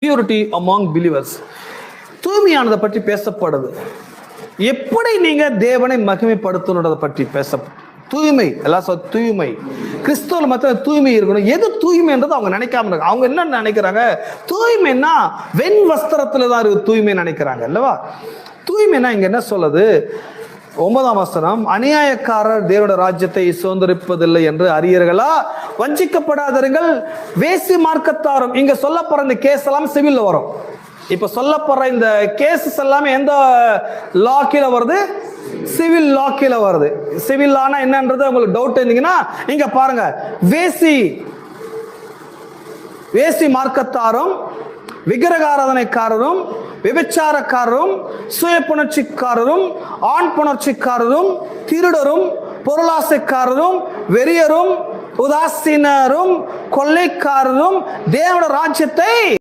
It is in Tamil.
Purity among believers. தூய்மையானதை பற்றி பேசப்படுது. எப்படி நீங்க தேவனை மகிமைப்படுத்தணுன்றதை பற்றி தூய்மை எல்லாம் தூய்மை கிறிஸ்தவ மத்த தூய்மை இருக்கணும். எது தூய்மைன்றது அவங்க நினைக்காம இருக்காங்க. அவங்க என்ன நினைக்கிறாங்க? தூய்மைன்னா வெண் வஸ்திரத்துல தான் இருக்கு தூய்மை நினைக்கிறாங்க அல்லவா? தூய்மைன்னா இங்க என்ன சொல்லுது? 9ஆம் வசனம், அநியாயக்காரர் தேவனுடைய ராஜ்யத்தை சுதந்திரிப்பதில்லை என்று அறியீர்களா? வஞ்சிக்கப்படாதீர்கள், வேசி மார்க்கத்தாரும். இங்க சொல்லப்படுற இந்த கேஸ் எல்லாம் சிவில்ல வரும். இப்ப சொல்லப்படுற இந்த கேசஸ் எல்லாமே எந்த லா கீழ வருது? சிவில் லா கீழ வருது. சிவில் லானா என்னன்றது உங்களுக்கு டவுட் இருந்தீங்கன்னா இங்க பாருங்க. வேசி மார்க்கத்தாரும், விக்கிரகாராதனைக்காரரும், விபச்சாரக்காரரும், சுய புணர்ச்சிக்காரரும், ஆண் புணர்ச்சிக்காரரும், திருடரும், பொருளாசைக்காரரும், வெறியரும், உதாசீனரும், கொள்ளைக்காரரும் தேவனுடைய ராஜ்யத்தை